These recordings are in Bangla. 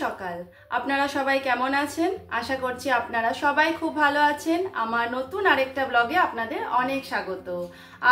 সকাল। আপনারা সবাই কেমন আছেন? আশা করছি আপনারা সবাই খুব ভালো আছেন। আমার নতুন আরেকটা ব্লগে আপনাদের অনেক স্বাগত।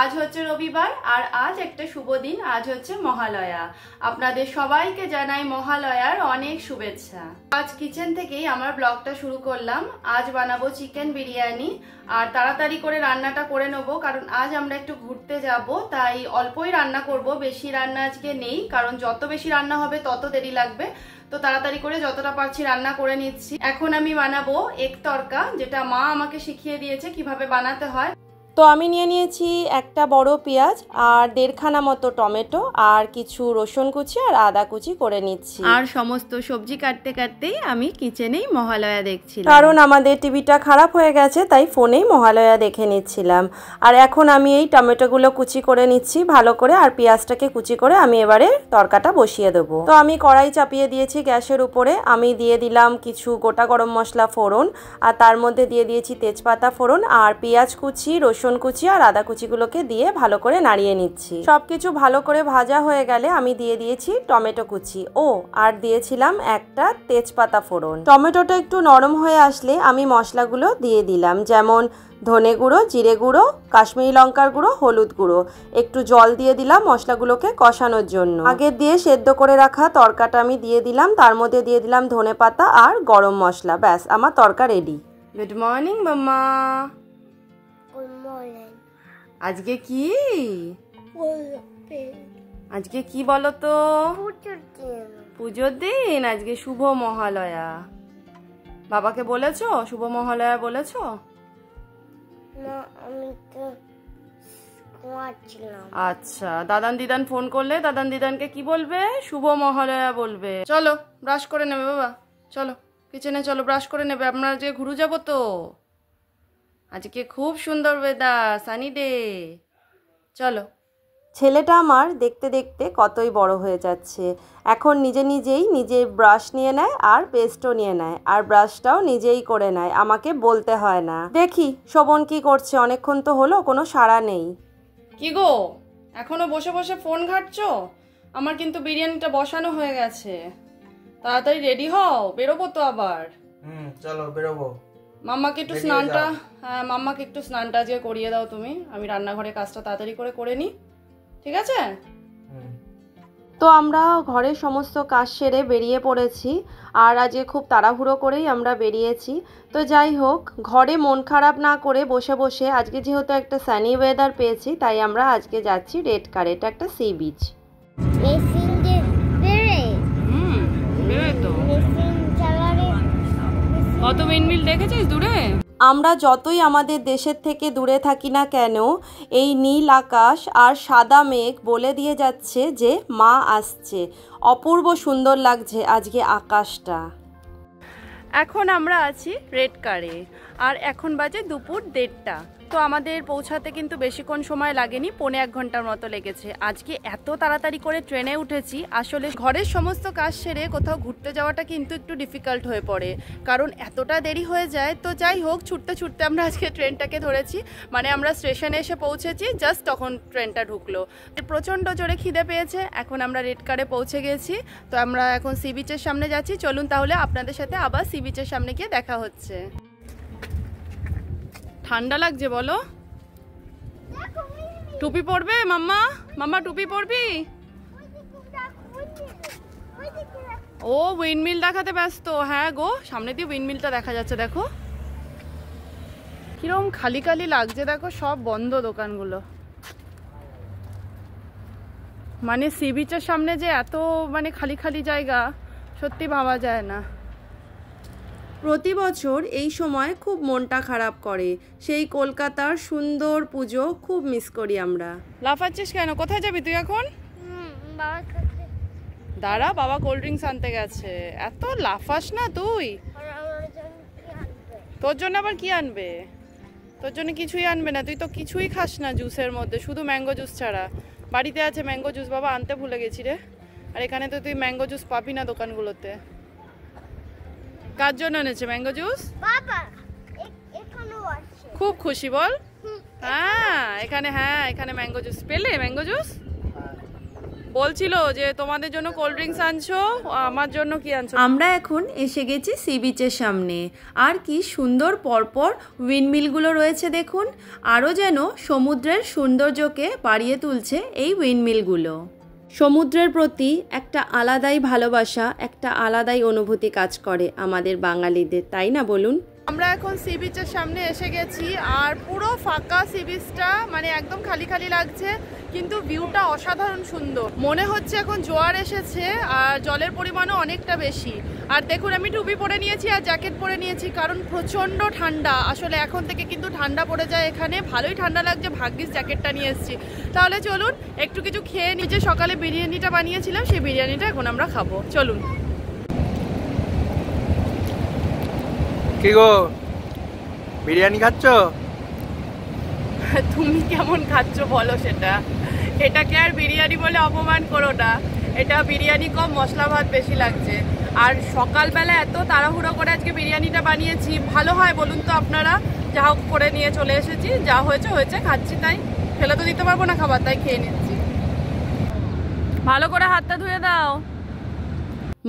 আজ হচ্ছে রবিবার আর আজ একটা শুভ দিন। আজ হচ্ছে মহালয়া। আপনাদের সবাইকে জানাই মহালয়ার অনেক শুভেচ্ছা। আজ কিচেন থেকেই আমার ব্লগটা শুরু করলাম। আজ বানাবো চিকেন বিরিয়ানি আর তাড়াতাড়ি করে রান্নাটা করে নেবো, কারণ আজ আমরা একটু ঘুরতে যাব, তাই অল্পই রান্না করব, বেশি রান্না আজকে নেই, কারণ যত বেশি রান্না হবে তত দেরি লাগবে। তো তাড়াতাড়ি করে যতটা পারছি রান্না করে নিচ্ছি। এখন আমি বানাবো এগ তড়কা, যেটা মা আমাকে শিখিয়ে দিয়েছে কিভাবে বানাতে হয়। তো আমি নিয়ে নিয়েছি একটা বড় পেঁয়াজ আর 1.5 খানা মতো টমেটো আর কিছু রসুন কুচি আর আদা কুচি করে নিচ্ছি। আর সমস্ত সবজি কাটতে কাটতেই আমি কিচেনেই মহালয়া দেখছিলাম, কারণ আমাদের টিভিটা খারাপ হয়ে গেছে, তাই ফোনেই মহালয়া দেখে নিচ্ছিলাম। আর এখন আমি এই টমেটোগুলো কুচি করে নিচ্ছি ভালো করে, আর পেঁয়াজটাকে কুচি করে আমি এবারে তরকাটা বসিয়ে দেবো। তো আমি কড়াই চাপিয়ে দিয়েছি গ্যাসের উপরে। আমি দিয়ে দিলাম কিছু গোটা গরম মশলা ফোড়ন, আর তার মধ্যে দিয়ে দিয়েছি তেজপাতা ফোড়ন, আর পেঁয়াজ কুচি, রসুন কুচি আর আদা কুচিগুলোকে দিয়ে ভালো করে নাড়িয়ে নিচ্ছি। সবকিছু ভালো করে ভাজা হয়ে গেলে আমি দিয়ে দিয়েছি টমেটো কুচি আর দিয়েছিলাম একটা তেজপাতা ফোড়ন। টমেটোটা একটু নরম হয়ে আসলে আমি মশলাগুলো দিয়ে দিলাম, যেমন ধনে গুঁড়ো, জিরে গুঁড়ো, কাশ্মীরি লঙ্কার গুঁড়ো, হলুদ গুঁড়ো। একটু জল দিয়ে দিলাম মশলাগুলোকে কষানোর জন্য। আগে দিয়ে সেদ্ধ করে রাখা তরকাটা আমি দিয়ে দিলাম, তার মধ্যে দিয়ে দিলাম ধনেপাতা আর গরম মশলা। ব্যাস, আমার তরকা রেডি। গুড মর্নিং মাম্মা। আজকে কি বলো তো? পুজোর দিন। আজকে শুভ মহালয়া। বাবাকে বলেছো শুভ মহালয়া বলেছো? আচ্ছা, দাদান দিদান ফোন করলে দাদান দিদানকে কি বলবে? শুভ মহালয়া বলবে। চলো ব্রাশ করে নেবে বাবা, চলো কিচেনে চলো, ব্রাশ করে নেবে। আপনারা যে ঘুরু যাবো তো। আজকে খুব সুন্দর ওয়েদার, সানি ডে। চলো। ছেলেটা আমার দেখতে দেখতে কতই বড় হয়ে যাচ্ছে। এখন নিজেই ব্রাশ নিয়ে নেয় আর পেস্টও নিয়ে নেয়, আর ব্রাশটাও নিজেই করে নেয়, আমাকে বলতে হয় না। দেখি শোভন কি করছে, অনেকক্ষণ তো হলো, কোনো সাড়া নেই। কি গো, এখনো বসে বসে ফোন ঘাঁটছো? আমার কিন্তু বিরিয়ানিটা বসানো হয়ে গেছে। তাড়াতাড়ি রেডি হও, বেরোবো তো আবার। চলো বেরোবো। মাম্মাকে একটু স্নানটা আজকে করিয়ে দাও তুমি। আমি রান্নাঘরে কাজটা তাড়াতাড়ি করে নিই, ঠিক আছে? তো আমরা ঘরের সমস্ত কাজ সেরে বেরিয়ে পড়েছি, আর আজকে খুব তাড়াহুড়ো করেই আমরা বেরিয়েছি। তো যাই হোক, ঘরে মন খারাপ না করে বসে বসে আজকে যেহেতু একটা সানি ওয়েদার পেয়েছি, তাই আমরা আজকে যাচ্ছি রেড কার। এটা একটা সি বিচ। কত উইন্ডমিল দেখেছিস দূরে? আমরা যতই আমাদের দেশের থেকে দূরে থাকি না কেন, এই নীল আকাশ আর সাদা মেঘ বলে দিয়ে যাচ্ছে যে মা আসছে। অপূর্ব সুন্দর লাগছে আজকে আকাশটা। এখন আমরা আছি রেড কারে, আর এখন বাজে দুপুর 1:30। তো আমাদের পৌঁছাতে কিন্তু বেশিক্ষণ সময় লাগেনি, 1.25 ঘন্টার মতো লেগেছে। আজকে এত তাড়াতাড়ি করে ট্রেনে উঠেছি, আসলে ঘরের সমস্ত কাজ সেরে কোথাও ঘুরতে যাওয়াটা কিন্তু একটু ডিফিকাল্ট হয়ে পড়ে, কারণ এতটা দেরি হয়ে যায়। তো যাই হোক, ছুটতে ছুটতে আমরা আজকে ট্রেনটাকে ধরেছি। মানে আমরা স্টেশনে এসে পৌঁছেছি, জাস্ট তখন ট্রেনটা ঢুকলো। প্রচণ্ড জোরে খিদে পেয়েছে। এখন আমরা রেড কারে পৌঁছে গেছি। তো আমরা এখন সি বিচের সামনে যাচ্ছি। চলুন তাহলে আপনাদের সাথে আবার সি বিচের সামনে গিয়ে দেখা হচ্ছে। ঠান্ডা লাগছে বলো? টুপি পরবে মাম্মা? মাম্মা টুপি পরবি? ও উইন্ডমিল দেখাতে ব্যস্ত। হ্যাঁ গো, সামনে দিয়ে উইন্ডমিলটা দেখা যাচ্ছে, দেখো কিরম খালি খালি লাগছে। দেখো সব বন্ধ দোকানগুলো। মানে সি বিচের সামনে যে এত খালি খালি জায়গা, সত্যি ভাবা যায় না। প্রতি বছর এই সময় খুব মনটা খারাপ করে। সেই কলকাতার সুন্দর পুজো খুব মিস করি আমরা। লাফাচ্ছিস কেন? কোথায় যাবি তুই এখন? দাঁড়া, বাবা কোল্ড ড্রিঙ্কস আনতে গেছে। এত লাফাস না তুই। তোর জন্য আবার কি আনবে? তোর জন্য কিছুই আনবে না। তুই তো কিছুই খাস না জুসের মধ্যে, শুধু ম্যাঙ্গো জুস ছাড়া। বাড়িতে আছে ম্যাঙ্গো জুস, বাবা আনতে ভুলে গেছি রে। আর এখানে তো তুই ম্যাঙ্গো জুস পাবি না দোকানগুলোতে। কার জন্য এনেছে ম্যাঙ্গো জুস? বাবা এখানেও আছে। খুব খুশি বল। এখানে ম্যাঙ্গো জুস পেলে? ম্যাঙ্গো জুস বলছিল যে তোমাদের জন্য কোল্ড ড্রিঙ্কস আনছো, আমার জন্য কি আনছো? আমরা এখন এসে গেছি সি বিচের সামনে। আর কি সুন্দর পরপর উইন্ডমিলগুলো রয়েছে দেখুন। আরও যেন সমুদ্রের সৌন্দর্যকে বাড়িয়ে তুলছে এই উইন্ডমিলগুলো। সমুদ্রের প্রতি একটা আলাদাই ভালোবাসা, একটা আলাদাই অনুভূতি কাজ করে আমাদের বাঙালিদের, তাই না বলুন? আমরা এখন সি বিচের সামনে এসে গেছি আর পুরো ফাঁকা সি বিচটা, মানে একদম খালি খালি লাগছে, কিন্তু ভিউটা অসাধারণ সুন্দর। মনে হচ্ছে এখন জোয়ার এসেছে আর জলের পরিমাণও অনেকটা বেশি। আর দেখুন আমি টুপি পরে নিয়েছি আর জ্যাকেট পরে নিয়েছি, কারণ প্রচণ্ড ঠান্ডা। আসলে এখন থেকে কিন্তু ঠান্ডা পড়ে যায় এখানে, ভালোই ঠান্ডা লাগছে, ভাগ্যিস জ্যাকেটটা নিয়ে এসেছি। তাহলে চলুন একটু কিছু খেয়ে নিই। যে সকালে বিরিয়ানিটা বানিয়েছিলাম সেই বিরিয়ানিটা এখন আমরা খাবো, চলুন। কি গো, বিরিয়ানি খাচ্ছ? তুমি কেমন খাচ্ছ বলো সেটা? এটাকে আর বিরিয়ানি বলে অপমান করো না, এটা বিরিয়ানি কম, মশলা ভাত বেশি লাগছে। আর সকালবেলা এত তাড়াহুড়ো করে আজকে বিরিয়ানিটা বানিয়েছি, ভালো হয় বলুন তো আপনারা? যা হোক করে নিয়ে চলে এসেছি, যা হয়েছে হয়েছে, খাচ্ছি তাই, ফেলে তো দিতে পারবো না খাবার, তাই খেয়ে নিচ্ছি। ভালো করে হাতটা ধুয়ে দাও।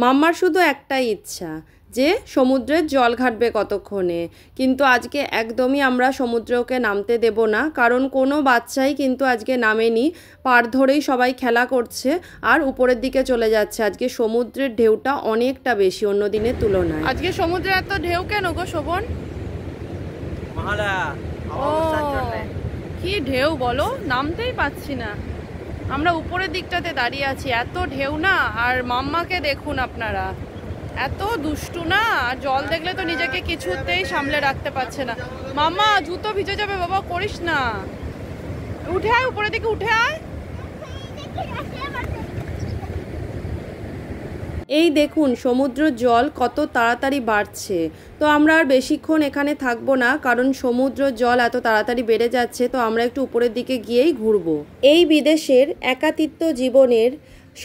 মাম্মার শুধু একটাই ইচ্ছা যে সমুদ্রের জল ঘাটবে কতক্ষণে, কিন্তু আজকে একদমই আমরা সমুদ্রকে নামতে দেব না, কারণ কোনো বাচ্চাই কিন্তু আজকে নামেনি। পাড় ধরেই সবাই খেলা করছে আর উপরের দিকে চলে যাচ্ছে। আজকে সমুদ্রের ঢেউটা অনেকটা বেশি অন্য দিনের তুলনায়। আজকে সমুদ্রে এত ঢেউ কেন গো শোভন? কি ঢেউ বলো, নামতেই পাচ্ছি না। আমরা উপরের দিকটাতে দাঁড়িয়ে আছি, এত ঢেউ না। আর মাম্মাকে দেখুন আপনারা, এত দুষ্টু না, জল দেখলে তো নিজেকে কিছুতেই সামলে রাখতে পারছে না। মাম্মা জুতো ভিজে যাবে বাবা, করিস না, উঠে আয় উপরের দিকে, উঠে আয়। এই দেখুন সমুদ্রের জল কত তাড়াতাড়ি বাড়ছে। তো আমরা আর বেশিক্ষণ এখানে থাকবো না, কারণ সমুদ্রের জল এত তাড়াতাড়ি বেড়ে যাচ্ছে। তো আমরা একটু উপরের দিকে গিয়েই ঘুরবো। এই বিদেশের একাকিত্ব জীবনের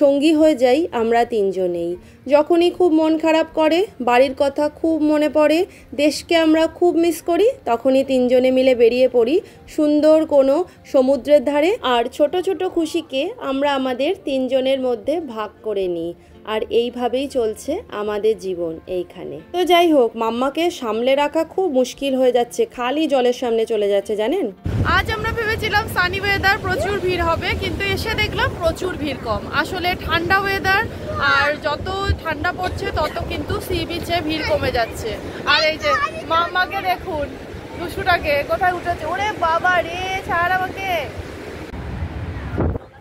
সঙ্গী হয়ে যাই আমরা তিনজনেই। যখনই খুব মন খারাপ করে, বাড়ির কথা খুব মনে পড়ে, দেশকে আমরা খুব মিস করি, তখনই তিনজনে মিলে বেরিয়ে পড়ি সুন্দর কোনো সমুদ্রের ধারে। আর ছোট ছোট খুশিকে আমরা আমাদের তিনজনের মধ্যে ভাগ করে নিই। আর এইভাবেই চলছে আমাদের জীবন এইখানে। তো যাই হোক, মাম্মাকে সামলে রাখা খুব মুশকিল হয়ে যাচ্ছে, খালি জলের সামনে চলে যাচ্ছে জানেন। আজ আমরা ভেবেছিলাম সানি ওয়েদার, প্রচুর ভিড় হবে, কিন্তু এসে দেখলাম প্রচুর ভিড় কম। আসলে ঠান্ডা ওয়েদার, আর যত ঠান্ডা পড়ছে তত কিন্তু সি বিচে ভিড় কমে যাচ্ছে। আর এই যে মাম্মাকে দেখুন, দুষ্টুটাকে কোথায় উঠেছে, ওরে বাবা রে, ছাড় আমাকে।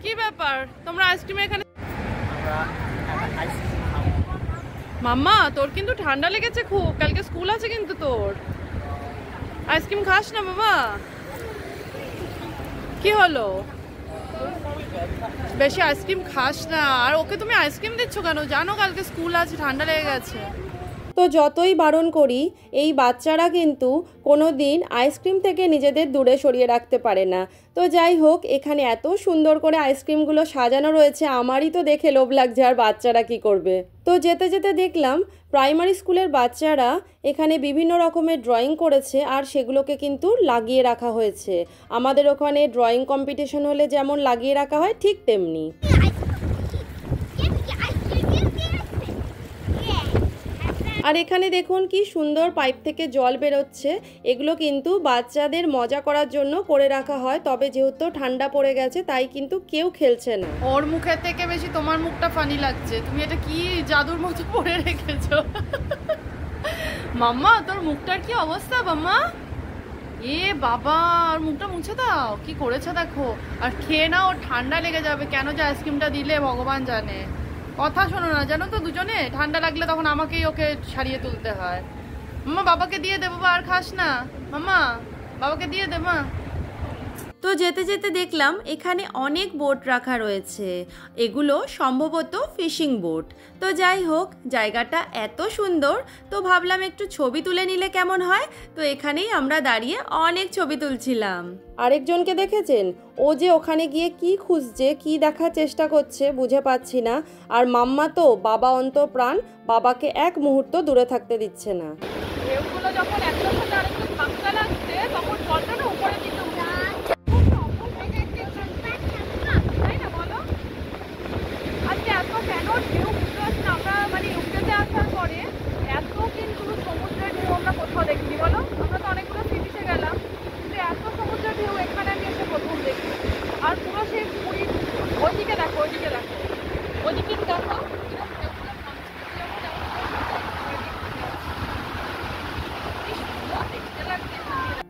কি ব্যাপার, তোমরা আইসক্রিম এখানে? মাম্মা তোর কিন্তু ঠান্ডা লেগেছে খুব, কালকে স্কুল আছে কিন্তু তোর। আইসক্রিম খাস না বাবা? কি হলো, বেশি আইসক্রিম খাস না। আর ওকে তুমি আইসক্রিম দিচ্ছ কেন? জানো কালকে স্কুল আছে, ঠান্ডা লেগে গেছে। তো যতই বারণ করি, এই বাচ্চারা কিন্তু কোনো দিন আইসক্রিম থেকে নিজেদের দূরে সরিয়ে রাখতে পারে না। তো যাই হোক, এখানে এত সুন্দর করে আইসক্রিমগুলো সাজানো রয়েছে, আমারই তো দেখে লোভ লাগছে, আর বাচ্চারা কি করবে। তো যেতে যেতে দেখলাম প্রাইমারি স্কুলের বাচ্চারা এখানে বিভিন্ন রকমের ড্রয়িং করেছে, আর সেগুলোকে কিন্তু লাগিয়ে রাখা হয়েছে। আমাদের ওখানে ড্রয়িং কম্পিটিশন হলে যেমন লাগিয়ে রাখা হয়, ঠিক তেমনি। আর এখানে দেখুন কি সুন্দর পাইপ থেকে জল বেরোচ্ছে। এগুলো কিন্তু বাচ্চাদের মজা করার জন্য করে রাখা হয়, তবে যেহেতু ঠান্ডা পড়ে গেছে তাই কিন্তু কেউ খেলছে না। ওর মুখের থেকে বেশি তোমার মুখটা ফানি লাগছে, তুমি এটা কি জাদুর মতো পরে রেখেছো। মাম্মা তোর মুখটার কি অবস্থা মাম্মা? এ বাবা, আর মুখটা মুছে দাও, কি করেছে দেখো। আর খেয়ে নাও, ঠান্ডা লেগে যাবে। কেন যে আইসক্রিমটা দিলে ভগবান জানে। কথা শোনো না, জানো তো, দুজনে ঠান্ডা লাগলে তখন আমাকেই ওকে সারিয়ে তুলতে হয়। মাম্মা বাবাকে দিয়ে দে বাবা, আর খাস না। মাম্মা বাবাকে দিয়ে দে মা। তো যেতে যেতে দেখলাম এখানে অনেক বোট রাখা রয়েছে, এগুলো সম্ভবত ফিশিং বোট। তো যাই হোক, জায়গাটা এত সুন্দর, তো ভাবলাম একটু ছবি তুলে নিলে কেমন হয়। তো এখানেই আমরা দাঁড়িয়ে অনেক ছবি তুলছিলাম। আরেকজনকে দেখেছেন, ও যে ওখানে গিয়ে কি খুঁজছে, কি দেখার চেষ্টা করছে বুঝে পাচ্ছি না। আর মাম্মা তো বাবা অন্তঃপ্রাণ, বাবাকে এক মুহূর্ত দূরে থাকতে দিচ্ছে না। ঢেউগুলো যখন একটার সাথে আরেকটা ধাক্কা লাগছে, তখন জলটা না উপরে দিতে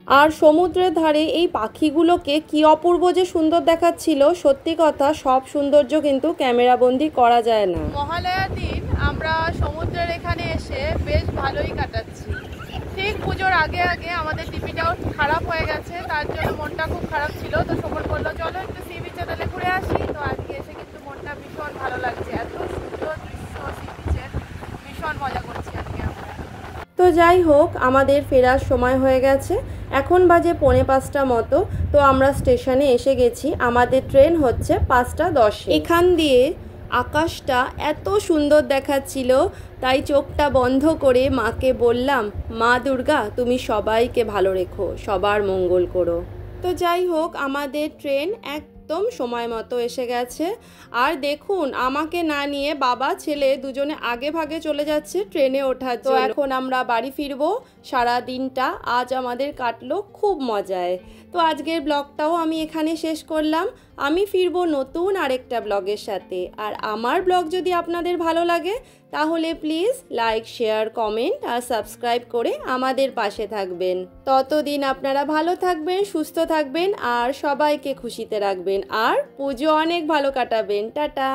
আর সমুদ্রের ধারে এই পাখিগুলোকে কি অপূর্ব যে সুন্দর দেখাচ্ছিল। সত্যি কথা, সব সৌন্দর্য কিন্তু ক্যামেরাবন্দি করা যায় না। মহালয়ার দিন আমরা সমুদ্রের এখানে এসে বেশ ভালোই কাটাচ্ছি। ঠিক পুজোর আগে আগে আমাদের টিভিটাও খারাপ হয়ে গেছে, তার জন্য মনটা খুব খারাপ ছিল। তো সমর বললো চলো একটু সি বিচে তাহলে ঘুরে আসি। তো আজকে এসে কিন্তু মনটা ভীষণ ভালো লাগছে, এত সুন্দর দৃশ্য সি বিচের, ভীষণ মজা করছি আজকে আমরা। তো যাই হোক, আমাদের ফেরার সময় হয়ে গেছে, এখন বাজে 4:45 মতো। তো আমরা স্টেশনে এসে গেছি, আমাদের ট্রেন হচ্ছে 5:10। এখান দিয়ে আকাশটা এত সুন্দর দেখাচ্ছিল, তাই চোখটা বন্ধ করে মাকে বললাম, মা দুর্গা তুমি সবাইকে ভালো রেখো, সবার মঙ্গল করো। তো যাই হোক, আমাদের ট্রেন একদম সময় মতো এসে গেছে। আর দেখুন, আমাকে না নিয়ে বাবা ছেলে দুজনে আগে ভাগে চলে যাচ্ছে ট্রেনে ওঠার জন্য। তো এখন আমরা বাড়ি ফিরবো। সারা দিনটা আজ আমাদের কাটলো খুব মজায়। তো আজকের ব্লগটাও আমি এখানে শেষ করলাম। আমি ফিরবো নতুন আরেকটা ব্লগের সাথে। আর আমার ব্লগ যদি আপনাদের ভালো লাগে তাহলে প্লিজ লাইক, শেয়ার, কমেন্ট আর সাবস্ক্রাইব করে আমাদের পাশে থাকবেন। ততদিন আপনারা ভালো থাকবেন, সুস্থ থাকবেন আর সবাইকে খুশিতে রাখবেন। আর পুজো অনেক ভালো কাটাবেন। টাটা।